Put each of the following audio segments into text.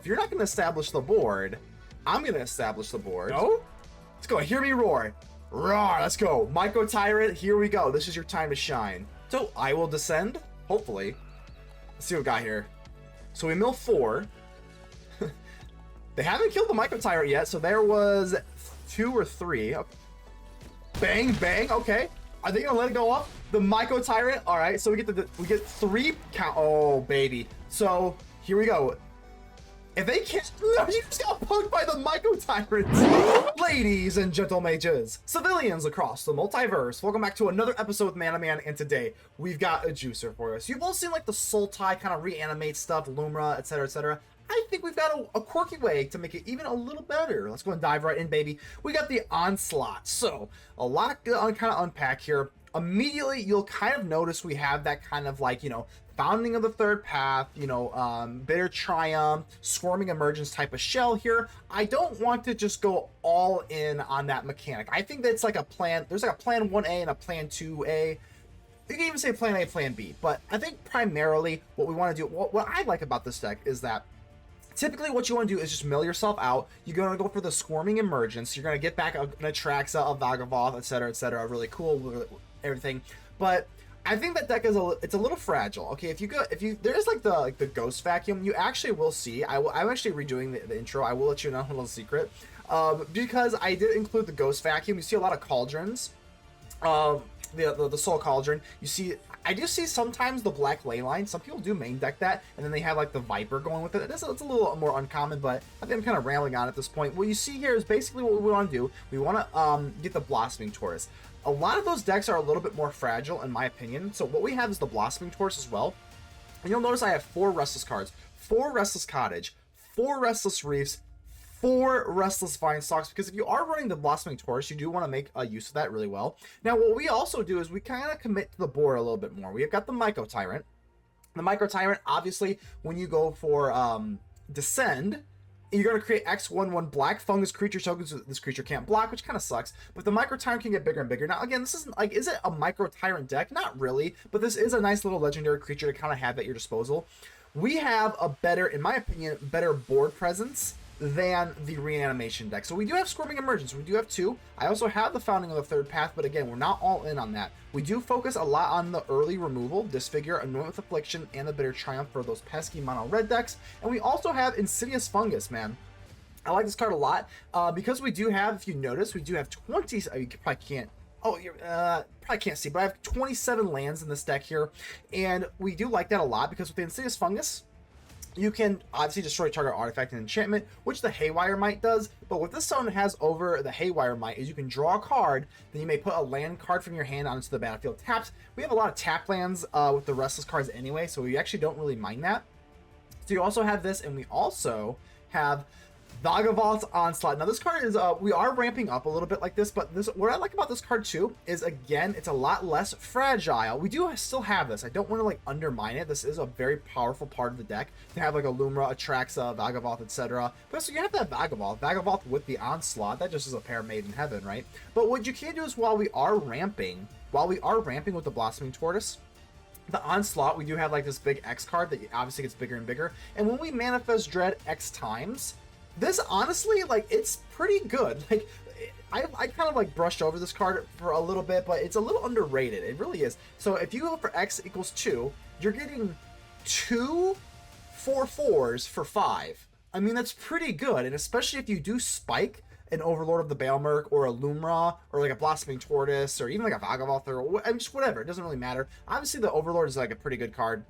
if you're not going to establish the board, I'm going to establish the board. No? Let's go. Hear me roar. Roar. Let's go. Mycotyrant, here we go. This is your time to shine. So I will descend, hopefully. Let's see what we got here. So we mill 4. They haven't killed the Mycotyrant yet, so there was 2 or 3. Okay. Bang, bang. Okay. Are they gonna let it go up? The Mycotyrant. All right. So we get 3 count. Oh baby. So here we go. If they can't, no, you just got punked by the Mycotyrant. Ladies and gentle mages, civilians across the multiverse, welcome back to another episode with Man to Man, and today we've got a juicer for us. You've all seen like the Sultai kind of reanimate stuff, Lumra, etc., etc. I think we've got a quirky way to make it even a little better. Let's go and dive right in, baby. We got the Onslaught. So a lot to kind of unpack here. Immediately, you'll kind of notice we have that kind of like, you know, founding of the third path, you know, bitter triumph, squirming emergence type of shell here. I don't want to just go all in on that mechanic. I think that's like a plan. There's like a plan 1A and a plan 2A. You can even say plan A, plan B. But I think primarily what we want to do, what I like about this deck is that typically what you want to do is just mill yourself out. You're going to go for the Squirming Emergence. You're going to get back an Atraxa, a Valgavoth, etc., really cool, everything. But I think that deck is it's a little fragile. Okay, if you there's like the Ghost Vacuum, you actually will see. I'm actually redoing the intro. I will let you know a little secret, because I did include the Ghost Vacuum. You see a lot of cauldrons, the Soul Cauldron. You see, I do see sometimes the Black Leyline. Some people do main deck that, and then they have like the Viper going with it. It's a little more uncommon, but I think I'm kind of rambling on at this point. What you see here is basically what we want to do. We want to get the Blossoming Tortoise. A lot of those decks are a little bit more fragile, in my opinion. So what we have is the Blossoming Tortoise as well. And you'll notice I have 4 Restless cards, 4 Restless Cottage, 4 Restless Reefs, 4 Restless Vinestalks, because if you are running the Blossoming Tortoise, you do want to make use of that really well. Now, what we also do is we kind of commit to the board a little bit more. We've got the Mycotyrant. The Mycotyrant, obviously, when you go for Descend, you're going to create X1/1 black fungus creature tokens. This creature can't block, which kind of sucks. But the Mycotyrant can get bigger and bigger. Now, again, this isn't like, is it a Mycotyrant deck? Not really, but this is a nice little legendary creature to kind of have at your disposal. We have a better, in my opinion, better board presence than the reanimation deck. So we do have Squirming Emergence. We do have 2. I also have the Founding of the Third Path, but again, we're not all in on that. We do focus a lot on the early removal, Disfigure, Anoint with Affliction, and the Bitter Triumph for those pesky mono red decks. And we also have Insidious Fungus, man. I like this card a lot, because we do have, if you notice, we do have 20, you probably can't, oh, you probably can't see, but I have 27 lands in this deck here, and we do like that a lot, because with the Insidious Fungus, you can obviously destroy target artifact and enchantment, which the Haywire Might does, but what this zone has over the Haywire Might is you can draw a card, then you may put a land card from your hand onto the battlefield tapped. We have a lot of tap lands with the Restless cards anyway, so we actually don't really mind that. So you also have this, and we also have Valgavoth's Onslaught. Now this card is, we are ramping up a little bit like this, but what I like about this card too is, again, it's a lot less fragile. We do still have this. I don't want to like undermine it. This is a very powerful part of the deck to have like a Lumra, Atraxa, Valgavoth, etc. But so you have that Valgavoth with the Onslaught. That just is a pair made in heaven, right? But what you can do is while we are ramping with the Blossoming Tortoise, the Onslaught, we do have like this big X card that obviously gets bigger and bigger. And when we manifest Dread X times, this honestly, like, it's pretty good. Like, I kind of like brushed over this card for a little bit, but it's a little underrated. It really is. So if you go for X equals 2, you're getting 2 4/4s for 5. I mean, that's pretty good. And especially if you do spike an Overlord of the Balemurk or a Lumra or like a Blossoming Tortoise or even like a Valgavoth or I mean, just whatever. It doesn't really matter. Obviously, the Overlord is like a pretty good card.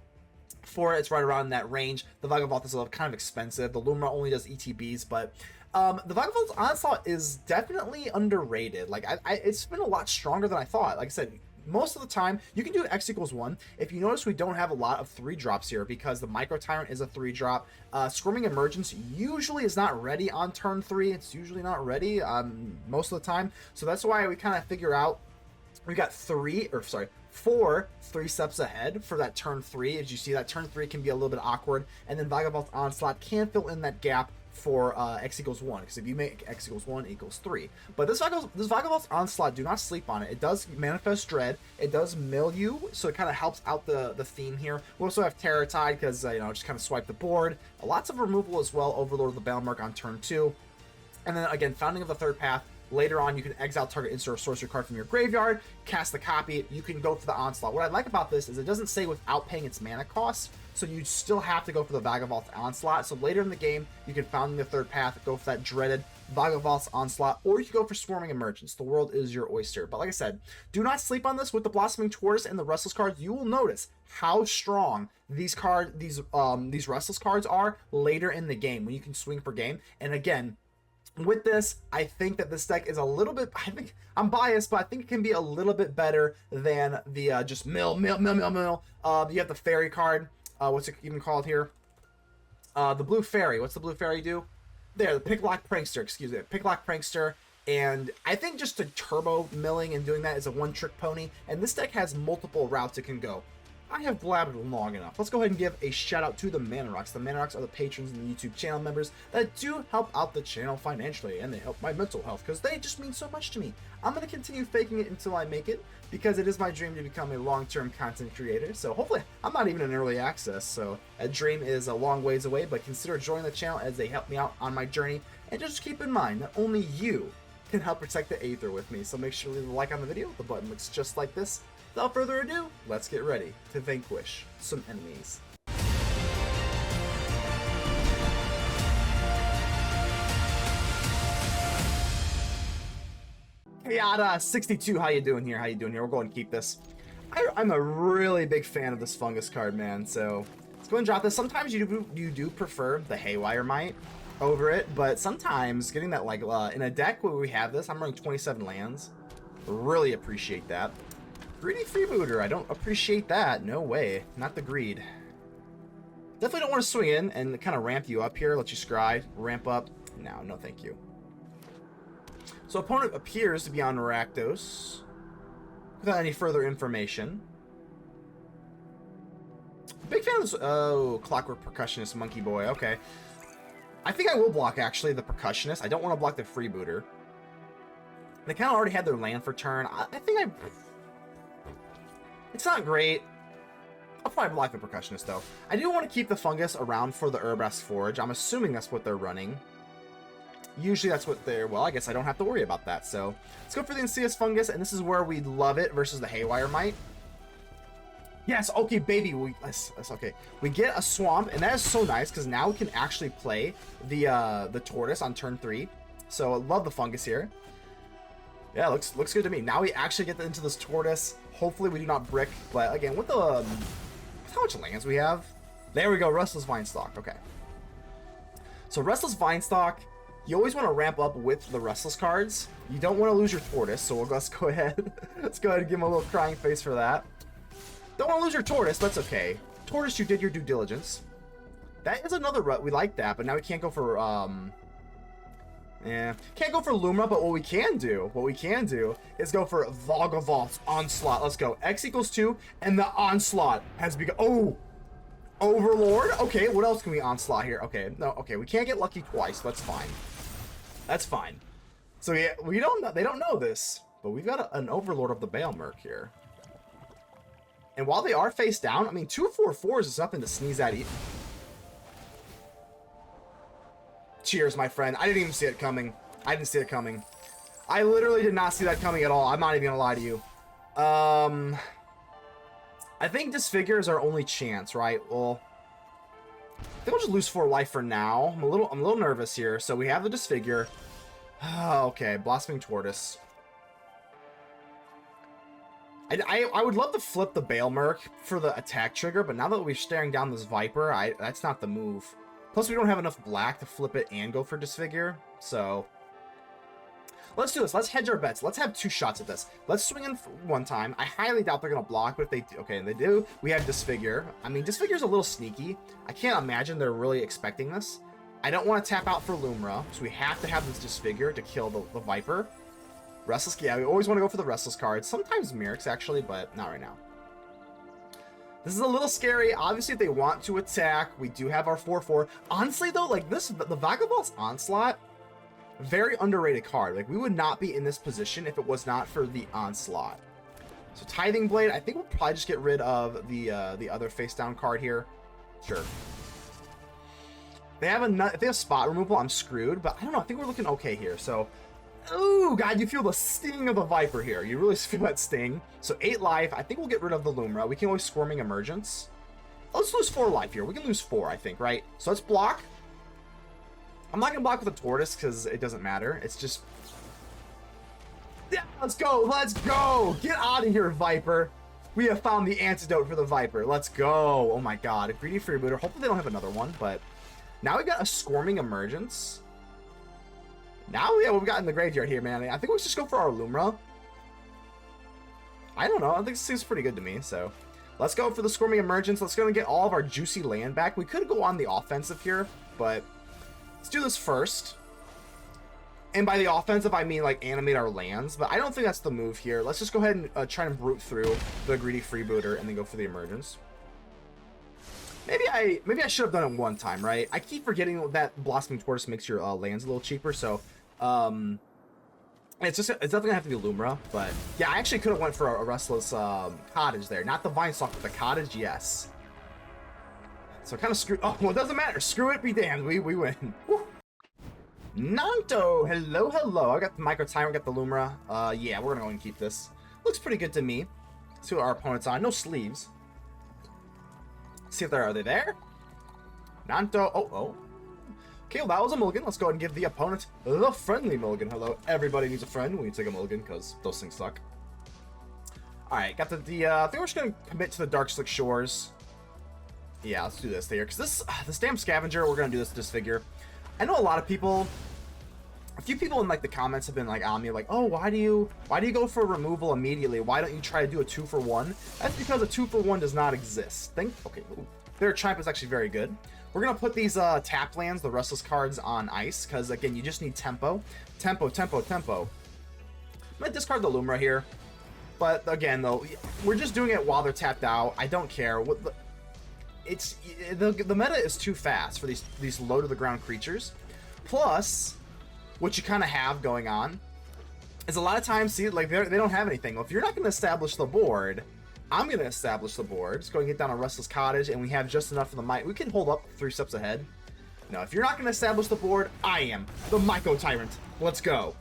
For it, it's right around that range. The Valgavoth is kind of expensive. The Lumra only does ETBs, but the Valgavoth's Onslaught is definitely underrated. Like, it's been a lot stronger than I thought. Like I said, most of the time, you can do X equals 1. If you notice, we don't have a lot of 3-drops here because the Mycotyrant is a 3-drop. Squirming Emergence usually is not ready on turn 3. It's usually not ready most of the time. So that's why we kind of figure out we got 4 3 steps ahead for that turn 3. As you see, that turn 3 can be a little bit awkward, and then Valgavoth's Onslaught can fill in that gap for x equals 1, because if you make x equals 1 equals 3. But this Valgavoth Onslaught, do not sleep on it. It does manifest dread. It does mill you, so it kind of helps out the theme here. We also have Terror Tide, because, you know, just kind of swipe the board. Lots of removal as well. Overlord of the Balemurk on turn 2. And then, again, Founding of the Third Path. Later on, you can exile target instant or sorcery card from your graveyard, cast the copy, you can go for the Onslaught. What I like about this is it doesn't say without paying its mana cost, so you still have to go for the Valgavoth Onslaught. So later in the game, you can Founding the Third Path, go for that dreaded Valgavoth Onslaught, or you can go for Squirming Emergence. The world is your oyster. But like I said, do not sleep on this with the Blossoming Tortoise and the Restless cards. You will notice how strong these Restless cards are later in the game when you can swing for game. And again, with this, I think that this deck is a little bit, I think, I'm biased, but I think it can be a little bit better than the just mill. You have the fairy card. What's it even called here? The blue fairy. What's the blue fairy do? There, the Picklock Prankster, excuse me. Picklock Prankster. And I think just the turbo milling and doing that is a one-trick pony. And this deck has multiple routes it can go. I have blabbered long enough. Let's go ahead and give a shout out to the Manarocks. The Manarocks are the patrons and the YouTube channel members that do help out the channel financially, and they help my mental health because they just mean so much to me. I'm going to continue faking it until I make it, because it is my dream to become a long-term content creator. So hopefully, I'm not even in early access, so a dream is a long ways away, but consider joining the channel as they help me out on my journey. And just keep in mind that only you can help protect the Aether with me. So make sure to leave a like on the video. The button looks just like this. Without further ado, let's get ready to vanquish some enemies. Kayada62, how you doing here? We're going to keep this. I'm a really big fan of this fungus card, man, so let's go and drop this. Sometimes you do prefer the Haywire Might over it, but sometimes getting that, like, in a deck where we have this, I'm running 27 lands. Really appreciate that. Greedy freebooter, I don't appreciate that. No way. Not the greed. Definitely don't want to swing in and kind of ramp you up here. Let you scry. Ramp up. No thank you. So opponent appears to be on Rakdos without any further information. Big fan of this. Oh, Clockwork Percussionist, Monkey Boy. Okay. I think I will block, actually, the Percussionist. I don't want to block the freebooter. They kind of already had their land for turn. I think it's not great. I'll probably block the Percussionist, though. I do want to keep the Fungus around for the Urbrass Forge. I'm assuming that's what they're running. Usually that's what they're... Well, I guess I don't have to worry about that. So let's go for the Insidious Fungus, and this is where we love it versus the Haywire Might. Yes, okay, baby. That's okay. We get a Swamp, and that is so nice, because now we can actually play the Tortoise on turn 3. So I love the Fungus here. Yeah, looks good to me. Now we actually get into this Tortoise. Hopefully we do not brick, but again, with the how much lands we have? There we go, Restless Vinestalk. Okay. So Restless Vinestalk, you always want to ramp up with the Restless cards. You don't want to lose your Tortoise, so let's go ahead. Let's go ahead and give him a little crying face for that. Don't want to lose your Tortoise, that's okay. Tortoise, you did your due diligence. That is another rut. We like that, but now we can't go for yeah, can't go for Lumra, but what we can do is go for Valgavoth Onslaught. Let's go. X equals 2, and the Onslaught has begun. Oh, Overlord. Okay, what else can we Onslaught here? Okay, no, okay, we can't get lucky twice. That's fine. That's fine. So yeah, they don't know this, but we've got an Overlord of the Balemurk here. And while they are face down, I mean, 2/4/4s is nothing to sneeze at. Cheers, my friend. I didn't even see it coming. I didn't see it coming. I literally did not see that coming at all. I'm not even gonna lie to you. I think Disfigure is our only chance, right? Well, I think we'll just lose 4 life for now. I'm a little nervous here. So we have the Disfigure. Okay, Blossoming Tortoise. I would love to flip the Balemurk for the attack trigger, but now that we're staring down this Viper, that's not the move. Plus, we don't have enough black to flip it and go for Disfigure, so... Let's do this. Let's hedge our bets. Let's have 2 shots at this. Let's swing in for 1 time. I highly doubt they're going to block, but if they do... Okay, and they do. We have Disfigure. I mean, Disfigure's a little sneaky. I can't imagine they're really expecting this. I don't want to tap out for Lumra, so we have to have this Disfigure to kill the Viper. Restless... Yeah, we always want to go for the Restless cards. Sometimes Mirrex, actually, but not right now. This is a little scary. Obviously, if they want to attack, we do have our 4/4. Honestly, though, like this, the Valgavoth's Onslaught, very underrated card. Like, we would not be in this position if it was not for the Onslaught. So Tithing Blade, I think we'll probably just get rid of the other face down card here. Sure. They have if they have spot removal, I'm screwed. But I don't know. I think we're looking okay here. So, ooh, God, you feel the sting of the Viper here. You really feel that sting. So 8 life. I think we'll get rid of the Lumra. We can always Squirming Emergence. Let's lose 4 life here. We can lose 4, I think, right? So let's block. I'm not gonna block with a Tortoise because it doesn't matter. It's just, yeah. Let's go. Let's go. Get out of here, Viper. We have found the antidote for the Viper. Let's go. Oh my God, a greedy freebooter. Hopefully they don't have another one, but. Now we got a Squirming Emergence. Now, yeah, what we got in the graveyard here, man. I think we should just go for our Lumra. I don't know. I think this seems pretty good to me, so. Let's go for the Squirming Emergence. Let's go and get all of our juicy land back. We could go on the offensive here, but let's do this first. And by the offensive, I mean, like, animate our lands, but I don't think that's the move here. Let's just go ahead and try and brute through the greedy freebooter and then go for the Emergence. Maybe I should have done it one time, right? I keep forgetting that Blossoming Tortoise makes your lands a little cheaper, so it's definitely gonna have to be Lumra, but yeah, I actually could have went for a Restless Cottage there, not the Vinestalk, but the Cottage, yes. So kind of screw. Oh, well, it doesn't matter. Screw it, be damned. We win. Woo. Nanto, hello. I got the Mycotyrant, got the Lumra. Yeah, we're gonna go and keep this. Looks pretty good to me. See what our opponent's on. No sleeves. See if are they there? Nanto. Oh. Okay, well, that was a mulligan. Let's go ahead and give the opponent the friendly mulligan. Hello, everybody needs a friend when you take a mulligan because those things suck. All right, got the I think we're just gonna commit to the Darkslick Shores. Yeah, let's do this here because this damn scavenger. We're gonna do this Disfigure. I know a lot of people. A few people in like the comments have been like on me like, oh, why do you go for removal immediately? Why don't you try to do a 2-for-1? That's because a 2-for-1 does not exist. Okay, ooh, their Triumph is actually very good. We're gonna put these tap lands, the Restless cards, on ice because again, you just need tempo. I'm gonna discard the Lumra here, but again though, we're just doing it while they're tapped out. I don't care. The meta is too fast for these low to the ground creatures. Plus, what you kind of have going on is a lot of times, see, like they don't have anything. Well, if you're not going to establish the board, I'm going to establish the board. Just go and get down a Restless Cottage, and we have just enough for the mic. We can hold up 3 steps ahead. No, if you're not going to establish the board, I am. The Mycotyrant. Let's go.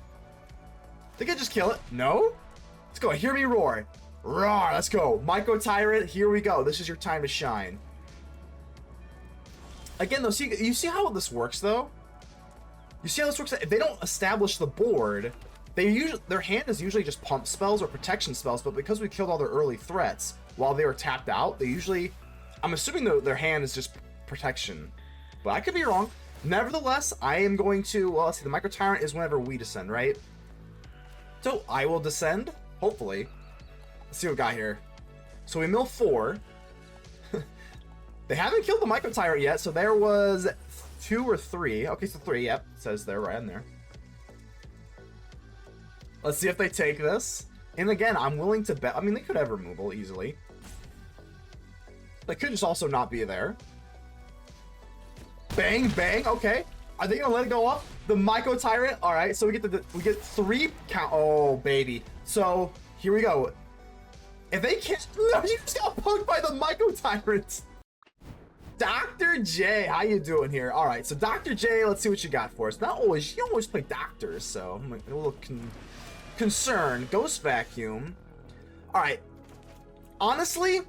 Think I just kill it? No? Let's go. Hear me roar. Roar. Let's go. Mycotyrant, here we go. This is your time to shine. Again, though, see, you see how this works, though? You see how this works? If they don't establish the board, their hand is usually just pump spells or protection spells, but because we killed all their early threats while they were tapped out, they usually, I'm assuming their hand is just protection, but I could be wrong. Nevertheless, I am going to, well, let's see, the Mycotyrant is whenever we descend, right? So I will descend, hopefully. Let's see what we got here. So we mill 4. They haven't killed the Mycotyrant yet, so there was 2 or 3. Okay, so 3, yep. It says there, right in there. Let's see if they take this. And again, I'm willing to bet. I mean, they could have removal easily. They could just also not be there. Bang, bang. Okay. Are they gonna let it go up? The Mycotyrant. All right. So we get 3 count. Oh, baby. So here we go. If they can't, no, you just got punked by the Mycotyrant. Dr. J, how you doing here? All right, so Dr. J, let's see what you got for us. Not always, you always play doctors, so I'm a little concerned. Ghost Vacuum. All right, honestly,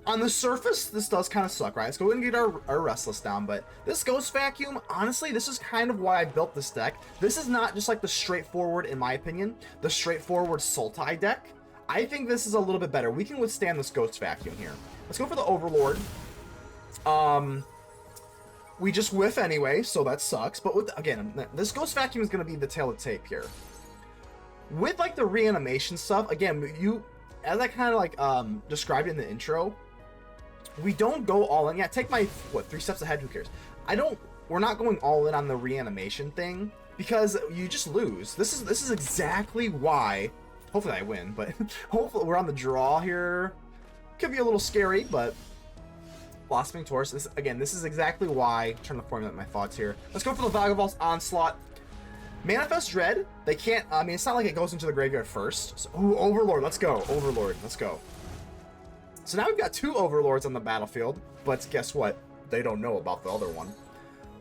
on the surface, this does kind of suck, right? Let's go ahead and get our Restless down, but this Ghost Vacuum, honestly, this is kind of why I built this deck. This is not just like the straightforward, in my opinion, the straightforward Sultai deck. I think this is a little bit better. We can withstand this Ghost Vacuum here. Let's go for the Overlord. We just whiff anyway, so that sucks. But again, this Ghost Vacuum is going to be the tail of tape here. With like the reanimation stuff, again, as I kind of like described in the intro, we don't go all in. Yeah, take my 3 steps ahead. Who cares? We're not going all in on the reanimation thing because you just lose. This is exactly why. Hopefully I win, but hopefully we're on the draw here. Could be a little scary, but Blossoming Tortoise. This is exactly why. I'm trying to formulate my thoughts here. Let's go for the Valgavoth Onslaught. Manifest Dread. They can't. I mean, it's not like it goes into the graveyard first. So, ooh, Overlord. Let's go. Overlord. Let's go. So now we've got 2 Overlords on the battlefield, but guess what? They don't know about the other one.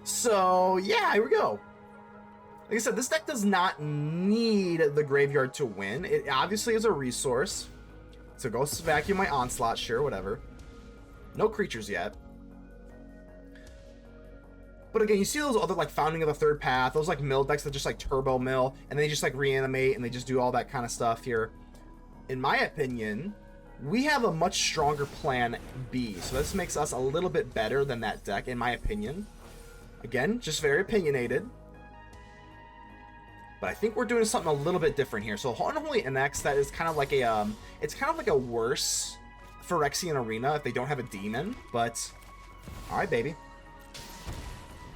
So yeah, here we go. Like I said, this deck does not need the graveyard to win. It obviously is a resource. So go vacuum my Onslaught, sure, whatever. No creatures yet. But again, you see those other, like, Founding of the Third Path, those, like, mill decks that just, like, turbo mill, and they just, like, reanimate, and they just do all that kind of stuff here. In my opinion, we have a much stronger plan B. So this makes us a little bit better than that deck, in my opinion. Again, just very opinionated. But I think we're doing something a little bit different here. So Unholy NX, that is kind of like a, it's kind of like a worse Phyrexian Arena if they don't have a demon. But, alright, baby.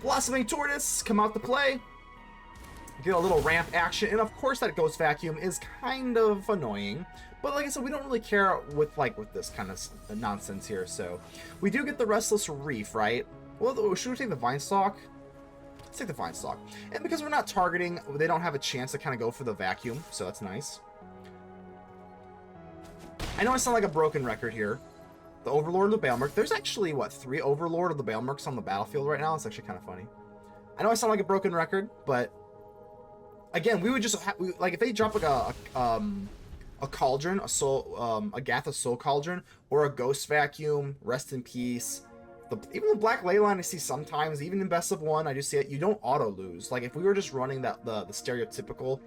Blossoming Tortoise, come out to play. Get a little ramp action. And of course that Ghost Vacuum is kind of annoying. But like I said, we don't really care with this kind of nonsense here. So we do get the Restless Reef, right? Well, should we take the Vinestalk? Let's take the Vinestalk. And because we're not targeting, they don't have a chance to kind of go for the vacuum, so that's nice. I know I sound like a broken record here. The Overlord of the Balemurk. There's actually, what, 3 Overlord of the Balemurks on the battlefield right now? It's actually kind of funny. I know I sound like a broken record, but again, we would just like if they drop like a Cauldron, a Gatha Soul Cauldron, or a Ghost Vacuum, Rest in Peace. Even the Black Leyline I see sometimes, even in Best of 1, I do see it. You don't auto lose. Like if we were just running the stereotypical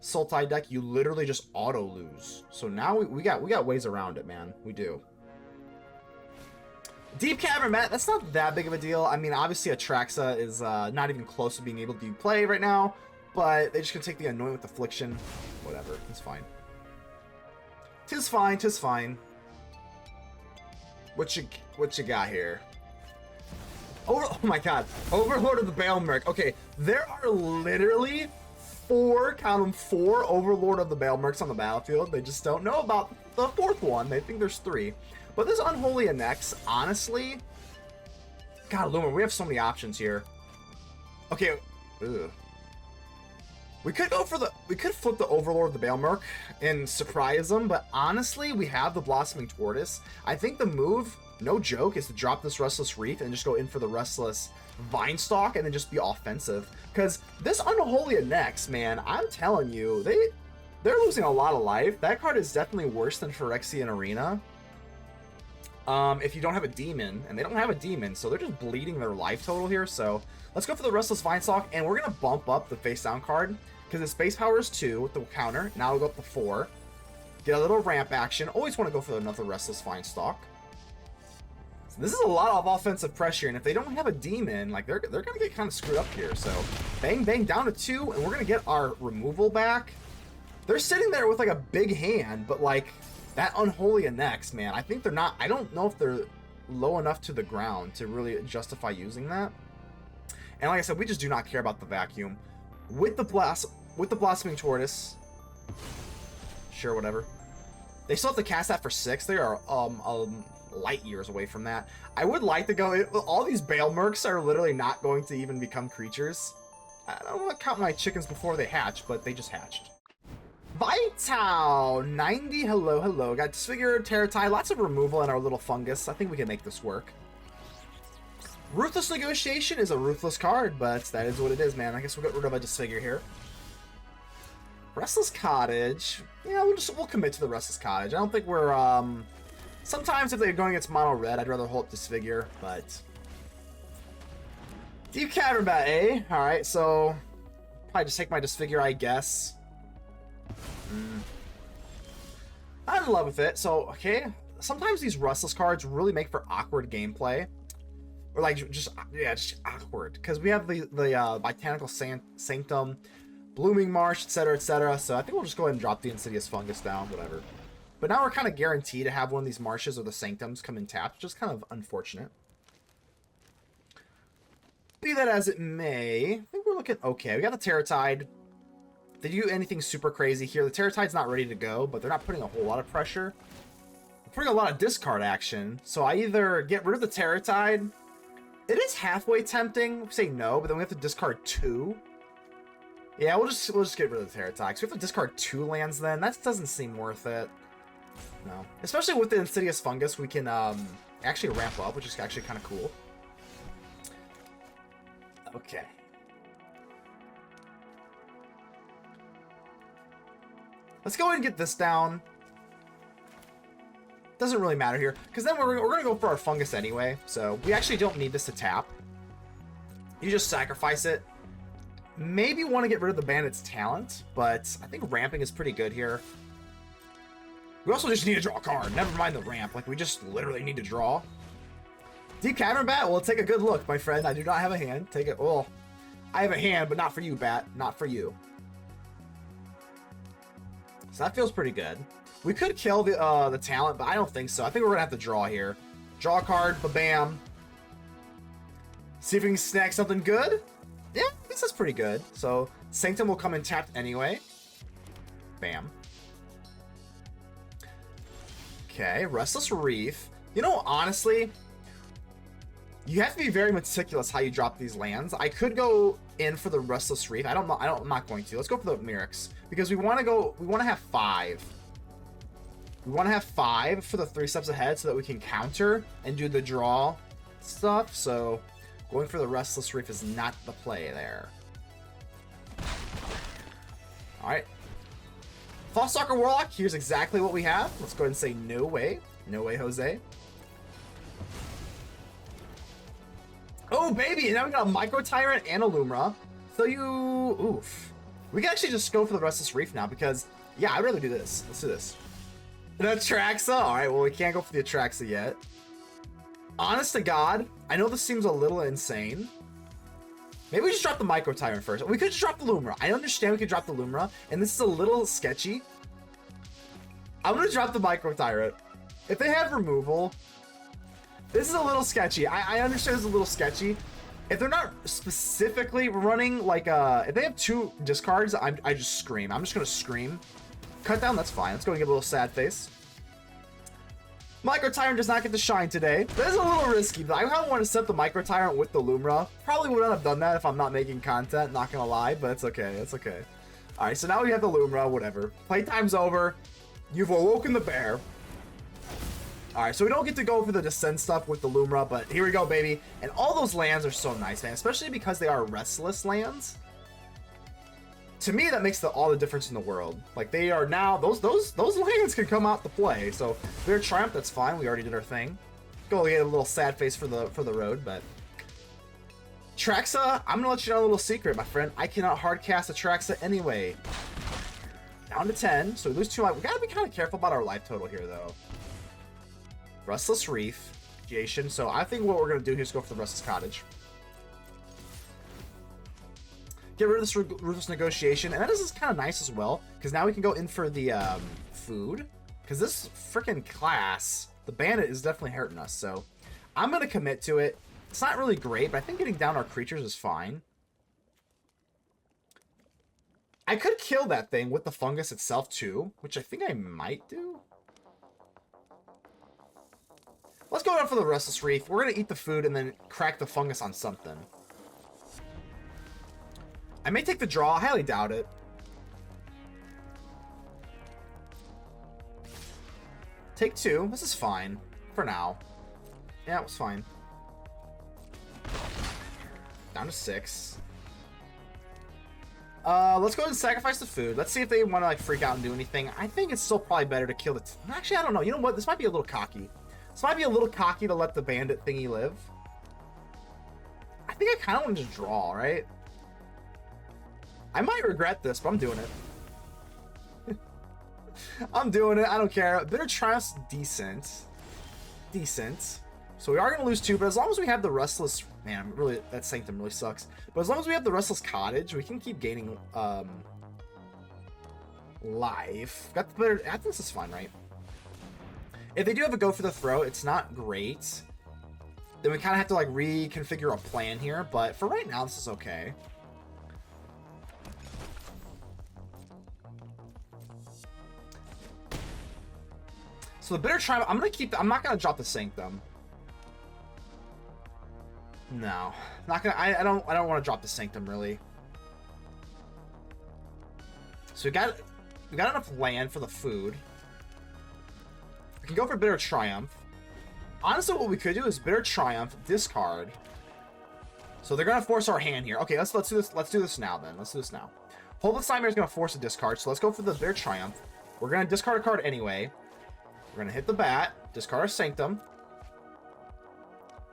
Sultai deck, you literally just auto lose. So now we got ways around it, man. We do. Deep Cavern, Matt, that's not that big of a deal. I mean, obviously Atraxa is not even close to being able to play right now, but they're just gonna take the Anoint with Affliction. Whatever, it's fine. Tis fine, tis fine. What you got here? Oh my god, Overlord of the Balemurk. Okay, there are literally 4, count them, 4 Overlord of the Balemurks on the battlefield. They just don't know about the 4th one. They think there's 3. But this Unholy NX, honestly, God, Lumra, we have so many options here. Okay, ugh. We could flip the Overlord of the Balemurk and surprise them, but honestly, we have the Blossoming Tortoise. I think the move, no joke, is to drop this Restless Reef and just go in for the Restless Vinestalk and then just be offensive. Because this Unholy NX, man, I'm telling you, they're losing a lot of life. That card is definitely worse than Phyrexian Arena. If you don't have a demon, and they don't have a demon, so they're just bleeding their life total here. So let's go for the Restless Vinestalk, and we're gonna bump up the face down card because its base power is 2 with the counter. Now we'll go up to 4. Get a little ramp action. Always want to go for another Restless Vinestalk. So this is a lot of offensive pressure, and if they don't have a demon, like they're gonna get kind of screwed up here. So bang bang down to 2, and we're gonna get our removal back. They're sitting there with like a big hand, but like. That Unholy NX, man, I think they're not. I don't know if they're low enough to the ground to really justify using that. And like I said, we just do not care about the vacuum. With the Blossoming Tortoise, sure, whatever. They still have to cast that for 6. They are light years away from that. I would like to go. All these Balemurks are literally not going to even become creatures. I don't want to count my chickens before they hatch, but they just hatched. Vital 90, hello. Got Disfigure, Terratai, lots of removal in our little fungus. I think we can make this work. Ruthless Negotiation is a ruthless card, but that is what it is, man. I guess we'll get rid of a Disfigure here. Restless Cottage. Yeah, we'll commit to the Restless Cottage. I don't think we're, sometimes if they're going against mono red, I'd rather hold Disfigure, but. Deep Cavern Bat, eh? Alright, so. Probably just take my Disfigure, I guess. I'm in love with it. So, okay. Sometimes these Restless cards really make for awkward gameplay. Or like, just awkward. Because we have the Botanical Sanctum, Blooming Marsh, etc., etc. So I think we'll just go ahead and drop the Insidious Fungus down, whatever. But now we're kind of guaranteed to have one of these Marshes or the Sanctums come in tapped, which is kind of unfortunate. Be that as it may, I think we're looking okay. We got the Terratide. If they do anything super crazy here, the Terratide's not ready to go, but they're not putting a whole lot of pressure. putting a lot of discard action, so I either get rid of the Terratide. It is halfway tempting. Say no, but then we have to discard 2. Yeah, we'll just get rid of the Terratide. So we have to discard 2 lands then. That doesn't seem worth it. No. Especially with the Insidious Fungus, we can actually ramp up, which is actually kind of cool. Okay. Let's go ahead and get this down. Doesn't really matter here, because then we're going to go for our Fungus anyway, so we actually don't need this to tap. You just sacrifice it. Maybe want to get rid of the Bandit's Talent, but I think ramping is pretty good here. We also just need to draw a card. Never mind the ramp. Like, we just literally need to draw. Deep Cavern Bat? Well, take a good look, my friend. I do not have a hand. Take it. Well, I have a hand, but not for you, Bat. Not for you. So that feels pretty good. We could kill the talent, but I don't think so. I think we're going to have to draw here. Draw a card, ba-bam. See if we can snag something good. Yeah, this is pretty good. So, Sanctum will come in tapped anyway. Bam. Okay, Restless Reef. You know, honestly, you have to be very meticulous how you drop these lands. I could go in for the Restless Reef. I'm not going to. Let's go for the Mirrex, because we want to have 5. We want to have 5 for the 3 steps ahead so that we can counter and do the draw stuff. So going for the Restless Reef is not the play there. All right. Falstalker Warlock, here's exactly what we have. Let's go ahead and say no way. No way, Jose. Oh, baby! And now we got a Mycotyrant and a Lumra. So oof. We can actually just go for the Restless Reef now because, yeah, I'd rather do this. Let's do this. An Atraxa? Alright, well, we can't go for the Atraxa yet. Honest to God, I know this seems a little insane. Maybe we just drop the Mycotyrant first. We could just drop the Lumra. I understand we could drop the Lumra, and this is a little sketchy. I'm gonna drop the Mycotyrant. If they have removal, this is a little sketchy. I understand it's a little sketchy. If they're not specifically running, like, if they have 2 discards, I just scream. I'm just gonna scream. Cut down, that's fine. Let's go and give a little sad face. Mycotyrant does not get to shine today. That is a little risky, but I kind of want to set the Mycotyrant with the Lumra. Probably would not have done that if I'm not making content, not gonna lie, but it's okay, it's okay. Alright, so now we have the Lumra, whatever. Playtime's over. You've awoken the bear. Alright, so we don't get to go for the Descent stuff with the Lumra, but here we go, baby. And all those lands are so nice, man, especially because they are restless lands. To me, that makes all the difference in the world. Like, they are now, those lands can come out to play. So, they're Triumph, that's fine. We already did our thing. Go get a little sad face for the road, but... Atraxa, I'm gonna let you know a little secret, my friend. I cannot hardcast Atraxa anyway. Down to 10, so we lose 2 life. We gotta be kind of careful about our life total here, though. Restless Reef, Jason. So, I think what we're gonna do here is go for the Restless Cottage. Get rid of this Ruthless Negotiation, and that is kind of nice as well, because now we can go in for the food, because this freaking class, the Bandit, is definitely hurting us, so I'm going to commit to it. It's not really great, but I think getting down our creatures is fine. I could kill that thing with the Fungus itself, too, which I think I might do. Let's go down for the Restless Reef. We're going to eat the food and then crack the Fungus on something. I may take the draw. I highly doubt it. Take 2. This is fine. For now. Yeah, it was fine. Down to 6. Let's go ahead and sacrifice the food. Let's see if they want to, like, freak out and do anything. I think it's still probably better to kill the... Actually, I don't know. You know what? This might be a little cocky. This might be a little cocky to let the Bandit thingy live. I think I kind of want to just draw, right? I might regret this, but I'm doing it. I'm doing it. I don't care. Bitter Triumph's decent. Decent. So we are going to lose 2, but as long as we have the Restless... Man, really, that Sanctum really sucks. But as long as we have the Restless Cottage, we can keep gaining life. Got the bitter... I think this is fine, right? If they do have a go for the throw, it's not great. Then we kind of have to, like, reconfigure a plan here. But for right now, this is okay. So So the Bitter Triumph, I'm gonna keep. I'm not gonna drop the Sanctum. No, not gonna. I don't want to drop the Sanctum really. So we got enough land for the food. We can go for Bitter Triumph. Honestly, what we could do is Bitter Triumph, discard. So they're gonna force our hand here. Okay, let's do this. Let's do this now then. Let's do this now. Hopeless Nightmare is gonna force a discard. So let's go for the Bitter Triumph. We're gonna discard a card anyway. We're gonna hit the bat, discard our Sanctum,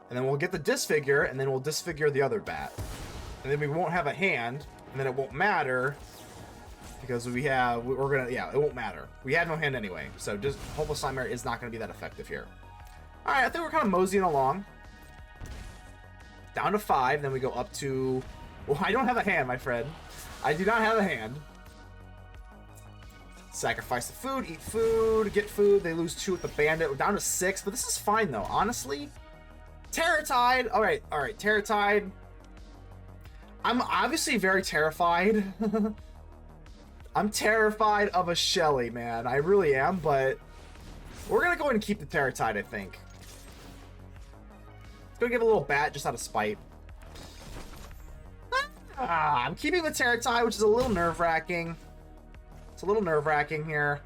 and then we'll get the Disfigure, and then we'll disfigure the other bat, and then we won't have a hand, and then it won't matter because we're gonna it won't matter. We had no hand anyway, so just Hopeless Nightmare is not gonna be that effective here. All right, I think we're kind of moseying along. Down to 5, then we go up to. Well, I don't have a hand, my friend. I do not have a hand. Sacrifice the food, eat food, get food. They lose 2 with the Bandit. We're down to 6, but this is fine though, honestly. Terratide. All right, Terratide. I'm obviously very terrified. I'm terrified of a Shelly, man. I really am, but we're gonna go ahead and keep the Terratide, I think. Gonna give a little bat just out of spite. I'm keeping the Terratide, which is a little nerve-wracking. It's a little nerve-wracking here.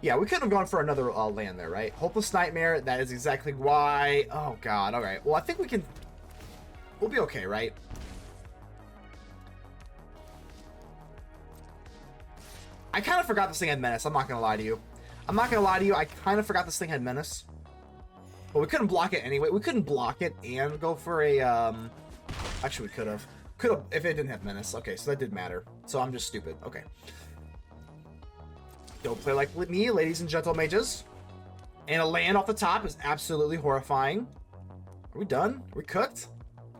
Yeah, we couldn't have gone for another land there, right? Hopeless Nightmare, that is exactly why. Oh, God. All right. Well, I think we can. We'll be okay, right? I kind of forgot this thing had Menace. I'm not going to lie to you. I kind of forgot this thing had Menace. But we couldn't block it anyway. We couldn't block it and go for a. Actually, we could have. If it didn't have Menace. Okay, so that did matter. So I'm just stupid. Okay. Don't play like me, ladies and gentle mages. And a land off the top is absolutely horrifying. Are we done? Are we cooked?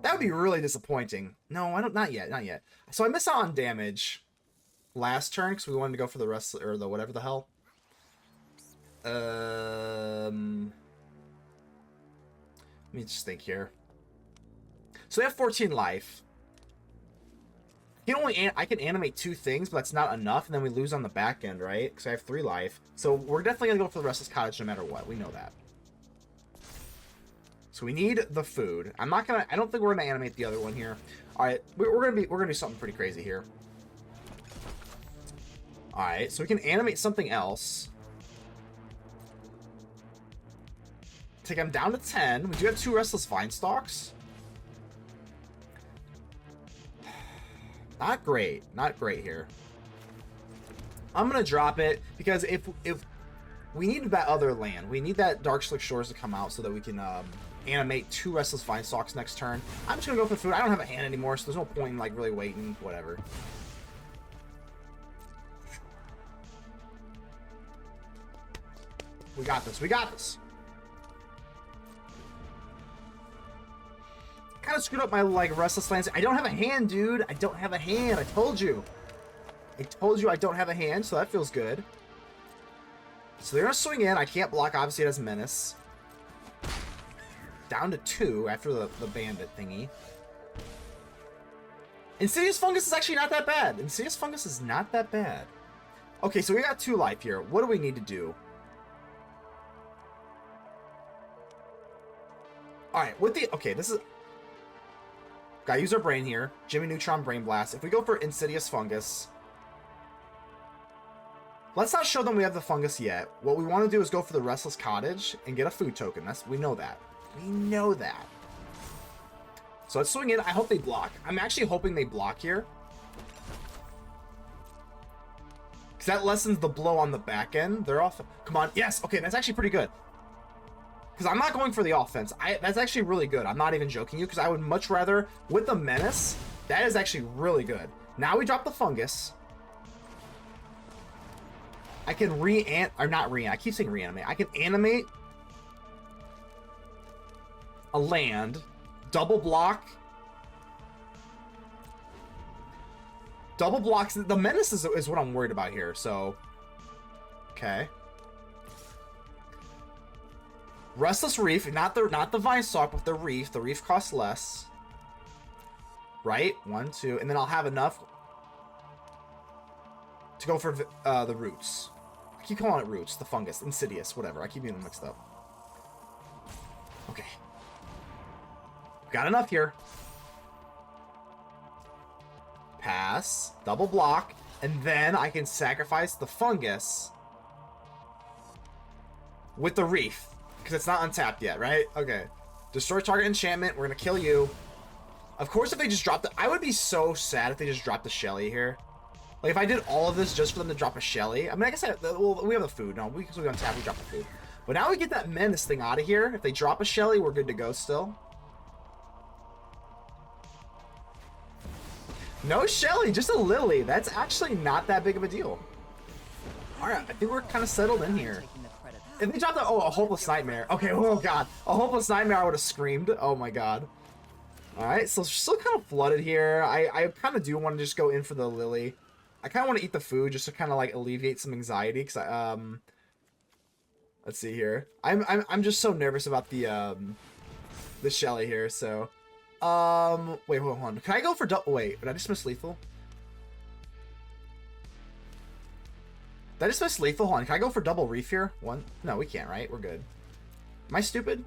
That would be really disappointing. No, not yet. So I missed out on damage last turn because we wanted to go for the rest, or the whatever the hell. Let me just think here. So they have 14 life. I can animate 2 things, but that's not enough, and then we lose on the back end, right? Because I have 3 life. So we're definitely gonna go for the Restless Cottage no matter what. We know that. So we need the food. I don't think we're gonna animate the other one here. All right, we're gonna do something pretty crazy here. All right, so we can animate something else. Take them down to 10. We do have 2 Restless Vinestalks. Not great here. I'm gonna drop it because if we need that other land, we need that Darkslick Shores to come out so that we can animate 2 Restless Vinestalks next turn. I'm just gonna go for food. I don't have a hand anymore, so there's no point in like really waiting. Whatever. We got this. We got this. Kind of screwed up my like Restless lands. I don't have a hand, dude. I don't have a hand. I told you I don't have a hand, so that feels good. So they're gonna swing in. I can't block. Obviously, it has Menace. Down to 2 after the Bandit thingy. Insidious Fungus is actually not that bad. Insidious Fungus is not that bad. Okay, so we got 2 life here. What do we need to do? All right, this is. Gotta use our brain here. Jimmy Neutron Brain Blast. If we go for Insidious Fungus, let's not show them we have the fungus yet. What we want to do is go for the Restless Cottage and get a food token. We know that. We know that. So let's swing in. I hope they block. I'm actually hoping they block here. Because that lessens the blow on the back end. They're off. Come on. Yes. Okay, that's actually pretty good. Because I'm not going for the offense. That's actually really good. I'm not even joking you, because I would much rather, with the Menace, that is actually really good. Now we drop the fungus. I can I keep saying reanimate. I can animate a land, double block. Double blocks. The Menace is what I'm worried about here, so. Okay. Restless Reef, not the Vinestalk, but the Reef. The Reef costs less. Right? 1, 2, and then I'll have enough to go for the Roots. I keep calling it roots. The fungus. Insidious. Whatever. I keep getting them mixed up. Okay. Got enough here. Pass. Double block. And then I can sacrifice the fungus with the reef. Because it's not untapped yet, right? Okay. Destroy target enchantment. We're going to kill you. Of course, if they just dropped it, I would be so sad if they just dropped the Shelly here. Like, if I did all of this just for them to drop a Shelly. I mean, I guess well, we have the food. No, because we untap, we drop the food. But now we get that Menace thing out of here. If they drop a Shelly, we're good to go still. No Shelly, just a Lily. That's actually not that big of a deal. Alright, I think we're kind of settled in here. If they dropped a Hopeless Nightmare. Okay, oh god. A Hopeless Nightmare, I would have screamed. Oh my god. Alright, so still kind of flooded here. I kind of do want to just go in for the Lily. I kind of want to eat the food just to kind of like alleviate some anxiety. Because let's see here. I'm just so nervous about the Shelly here, so... wait, hold on. Can I go for double? Wait, did I just miss lethal? Did I just miss lethal? Hold on. Can I go for double reef here? One? No, we can't, right? We're good. Am I stupid?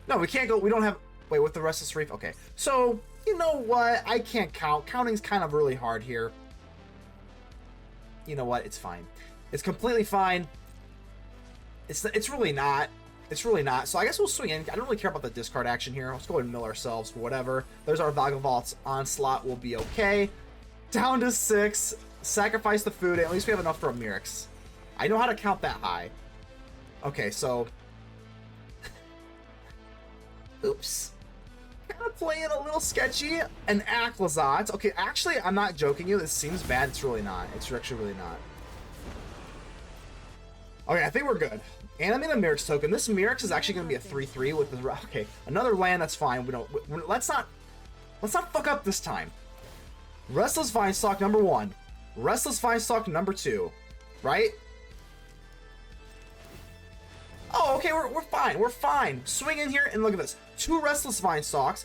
No, we can't go. We don't have. Wait, with the Restless Reef? Okay. So, you know what? I can't count. Counting's kind of really hard here. You know what? It's fine. It's completely fine. It's really not. It's really not. So I guess we'll swing in. I don't really care about the discard action here. Let's go ahead and mill ourselves for whatever. There's our Valgavoth's Onslaught. Will be okay. Down to 6. Sacrifice the food. At least we have enough for a Mirrex. I know how to count that high. Okay, so... Oops. Kind of playing a little sketchy. An Aclazot. Okay, actually, I'm not joking you. This seems bad. It's really not. It's actually really not. Okay, I think we're good. Animate a Mirrex token. This Mirrex is actually going to be a 3/3 with the... Okay, another land, that's fine. We don't... Let's not fuck up this time. Restless Vinestalk number 1. Restless Vinestalk number 2. Right? Oh, okay, we're fine. We're fine. Swing in here and look at this. 2 Restless Vinestalks.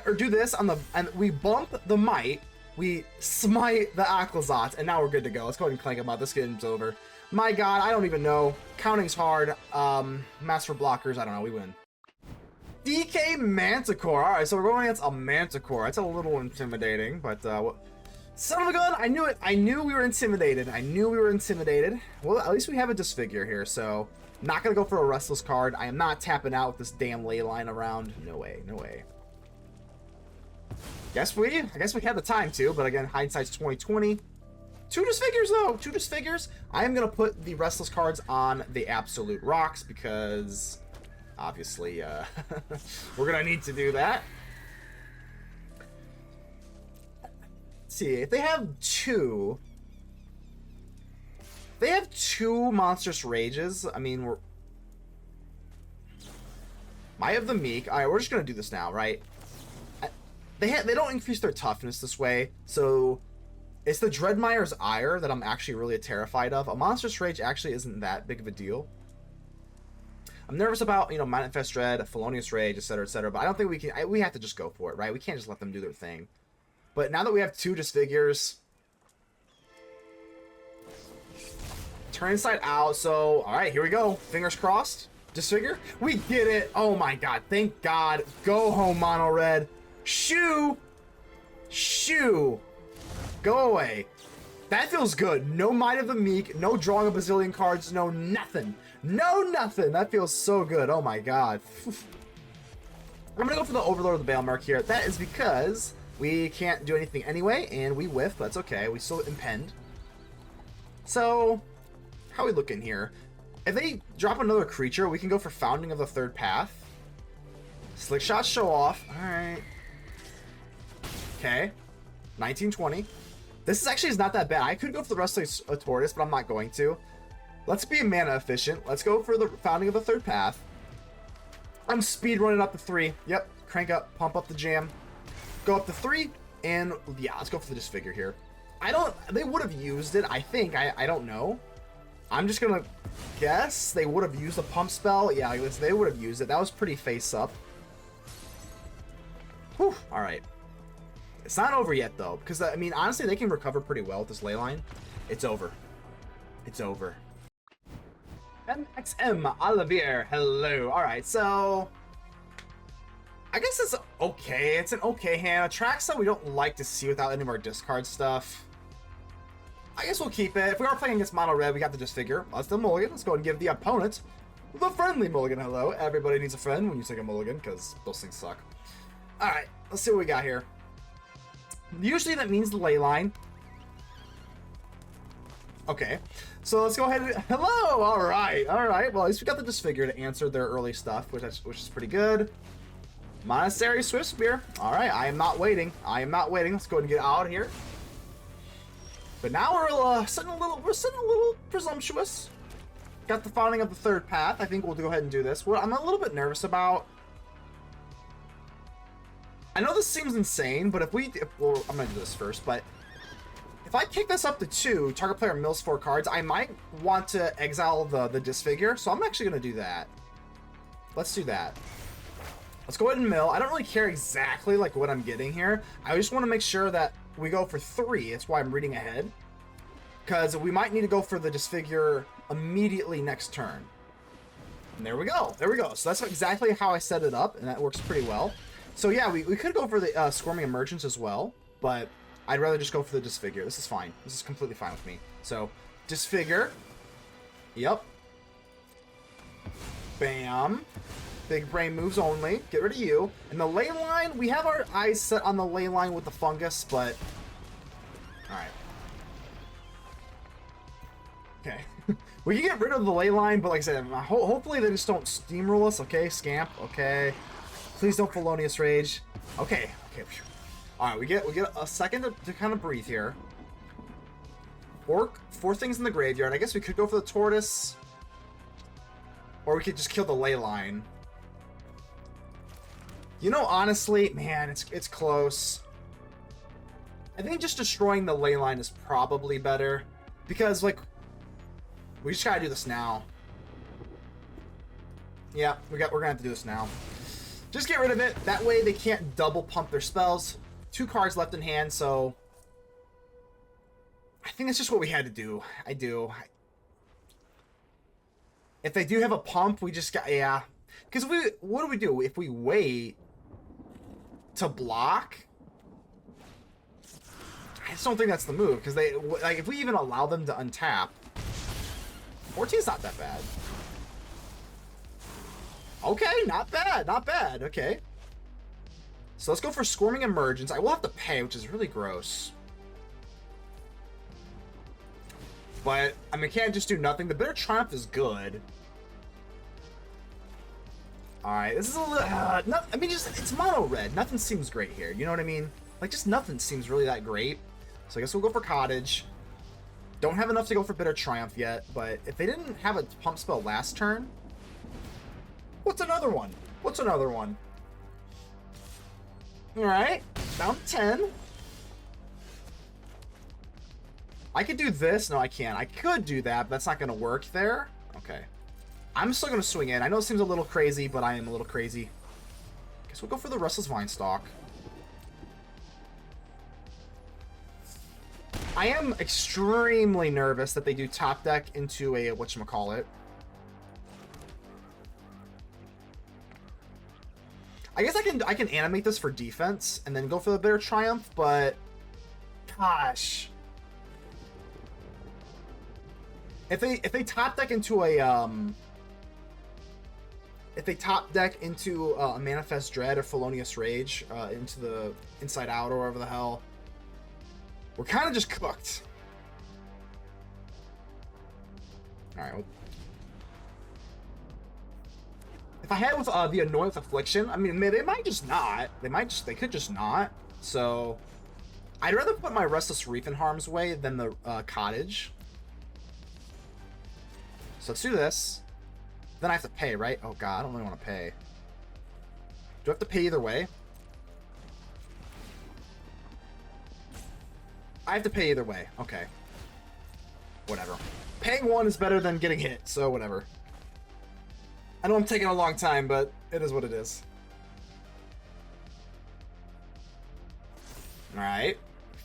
Or do this on the... And we bump the Might. We smite the Aclazot. And now we're good to go. Let's go ahead and clank them out. This game's over. My god, I don't even know. Counting's hard. Master blockers, I don't know. We win. DK Manticore. Alright, so we're going against a Manticore. That's a little intimidating, but son of a gun, I knew it. I knew we were intimidated. I knew we were intimidated. Well, at least we have a Disfigure here, so not gonna go for a Restless card. I am not tapping out with this damn ley line around. No way, no way. I guess we had the time to, but again, hindsight's 20/20. 2 Disfigures though, 2 Disfigures. I am gonna put the Restless cards on the absolute rocks because obviously we're gonna need to do that. Let's see if they have 2. They have 2 Monstrous Rages. I mean, I have the Meek. All right, we're just gonna do this now, right? They don't increase their toughness this way, so it's the Dreadmire's Ire that I'm actually really terrified of. A Monstrous Rage actually isn't that big of a deal. I'm nervous about, you know, Manifest Dread, Felonious Rage, etc., but I don't think we can... we have to just go for it, right? We can't just let them do their thing. But now that we have 2 Disfigures... Turn inside out, so... Alright, here we go. Fingers crossed. Disfigure. We get it! Oh my god, thank god. Go home, Mono Red. Shoo! Shoo! Go away. That feels good. No Might of the Meek, no drawing a bazillion cards, no nothing. No nothing. That feels so good. Oh my god. I'm gonna go for the Overlord of the Balemurk here. That is because we can't do anything anyway, and we whiff, but that's okay. We still impend. So, how are we looking here? If they drop another creature, we can go for Founding of the Third Path. Slick Shot Show Off. Alright. Okay. 1920. This is not that bad. I could go for the Restless Tortoise, but I'm not going to. Let's be mana efficient. Let's go for the Founding of the Third Path. I'm speed running up to 3. Yep. Crank up, pump up the jam. Go up to 3, and yeah, let's go for the Disfigure here. They would have used it, I think. I don't know. I'm just gonna guess they would have used the pump spell. Yeah, they would have used it. That was pretty face up. Whew. Alright. It's not over yet, though, because, I mean, honestly, they can recover pretty well with this ley line. It's over. It's over. MXM Olivier, hello. Alright, so I guess it's okay. It's an okay hand. Atraxa we don't like to see without any of our discard stuff. I guess we'll keep it. If we are playing against mono red, we got the Disfigure. Let's do mulligan. Let's go ahead and give the opponent the friendly mulligan. Hello. Everybody needs a friend when you take a mulligan, because those things suck. Alright, let's see what we got here. Usually that means the ley line. Okay, so let's go ahead and... Hello! Alright, alright. Well, at least we got the Disfigure to answer their early stuff, which is pretty good. Monastery Swift Spear. Alright, I am not waiting. I am not waiting. Let's go ahead and get out of here. But now we're sitting a little presumptuous. Got the founding of the third path. I think we'll go ahead and do this. What I'm a little bit nervous about... I know this seems insane, but well, I'm gonna do this first, but if I kick this up to 2, target player mills 4 cards, I might want to exile the Disfigure, so I'm actually gonna do that. Let's do that. Let's go ahead and mill. I don't really care exactly like what I'm getting here. I just want to make sure that we go for 3. That's why I'm reading ahead. Because we might need to go for the Disfigure immediately next turn. And there we go. There we go. So that's exactly how I set it up, and that works pretty well. So yeah, we could go for the Squirming Emergence as well, but I'd rather just go for the Disfigure. This is fine. This is completely fine with me. So, Disfigure. Yep. Bam. Big brain moves only. Get rid of you. And the ley line, we have our eyes set on the ley line with the fungus, but... Alright. Okay. We can get rid of the ley line, but like I said, hopefully they just don't steamroll us. Okay, Scamp. Okay. Please don't Felonious Rage. Okay. Okay. Alright, we get a second to kind of breathe here. 4 things in the graveyard. I guess we could go for the Tortoise. Or we could just kill the ley line. You know, honestly, man, it's close. I think just destroying the ley line is probably better. Because, like, we just gotta do this now. Yeah, we're gonna have to do this now. Just get rid of it. That way they can't double pump their spells. 2 cards left in hand, so... I think that's just what we had to do. I do. If they do have a pump, we just got... Yeah. Because what do we do? If we wait to block... I just don't think that's the move. Because they... Like, if we even allow them to untap... 14's not that bad. Okay, not bad. Not bad. Okay. So let's go for Squirming Emergence. I will have to pay, which is really gross. But, I mean, can't just do nothing. The Bitter Triumph is good. Alright, this is a little... I mean, just, it's mono red. Nothing seems great here. You know what I mean? Like, just nothing seems really that great. So I guess we'll go for Cottage. Don't have enough to go for Bitter Triumph yet, but if they didn't have a pump spell last turn... What's another one? What's another one? Alright, down to 10. I could do this. No, I can't. I could do that, but that's not going to work there. Okay. I'm still going to swing in. I know it seems a little crazy, but I am a little crazy. Guess we'll go for the Restless Vinestalk. I am extremely nervous that they do top deck into a whatchamacallit. I guess I can animate this for defense and then go for the Bitter Triumph, but gosh. If they top deck into a a Manifest Dread or Felonious Rage into the Inside Out or whatever the hell, we're kind of just cooked. All right. Well, if I had with the Anoint with Affliction, I mean, they might just not. They could just not. So, I'd rather put my Restless Reef in harm's way than the Cottage. So let's do this. Then I have to pay, right? Oh god, I don't really want to pay. Do I have to pay either way? I have to pay either way. Okay. Whatever. Paying one is better than getting hit, so whatever. I know I'm taking a long time, but it is what it is. Alright.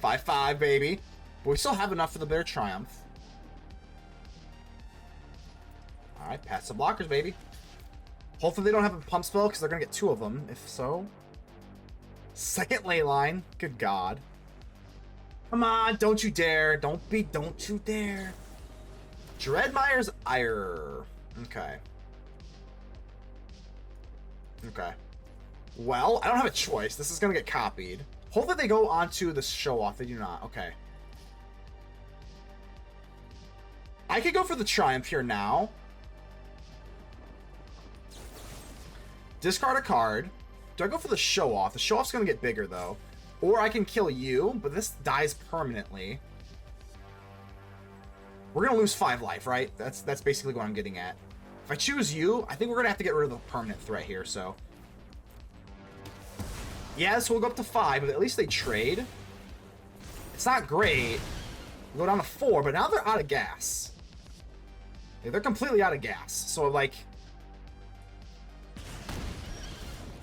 5-5, baby. But we still have enough for the Bear Triumph. Alright, pass the blockers, baby. Hopefully they don't have a pump spell, because they're going to get 2 of them, if so. Second Leyline. Good God. Come on, don't you dare. Don't you dare. Dreadmire's Ire. Okay. Okay. Well, I don't have a choice. This is going to get copied. Hopefully they go onto the show-off. They do not. Okay. I could go for the Triumph here now. Discard a card. Do I go for the show-off? The show-off's going to get bigger, though. Or I can kill you, but this dies permanently. We're going to lose 5 life, right? That's basically what I'm getting at. If I choose you, I think we're going to have to get rid of the permanent threat here, so. Yes, we'll go up to 5, but at least they trade. It's not great. We'll go down to 4, but now they're out of gas. They're completely out of gas. So, like...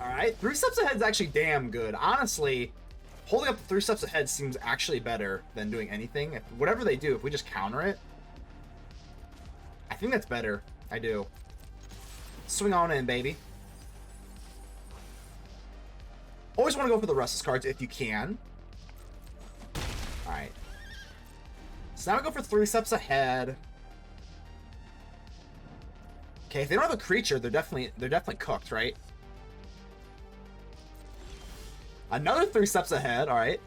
Alright, 3 steps ahead is actually damn good. Honestly, holding up the 3 steps ahead seems actually better than doing anything. Whatever they do, if we just counter it, I think that's better. I do. Swing on in, baby. Always want to go for the Restless cards if you can. Alright. So now we go for 3 steps ahead. Okay, if they don't have a creature, they're definitely cooked, right? Another 3 steps ahead, alright.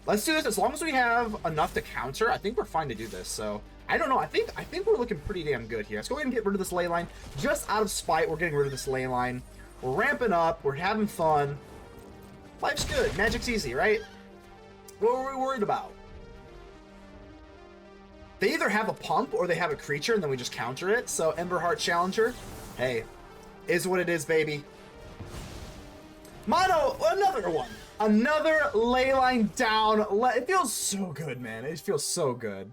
Let's do this. As long as we have enough to counter, I think we're fine to do this. So, I don't know. I think we're looking pretty damn good here. Let's go ahead and get rid of this ley line. Just out of spite, we're getting rid of this ley line. We're ramping up. We're having fun. Life's good. Magic's easy, right? What were we worried about? They either have a pump or they have a creature, and then we just counter it. So, Emberheart Challenger, hey, is what it is, baby. Mono, another one. Another ley line down. It feels so good, man. It feels so good.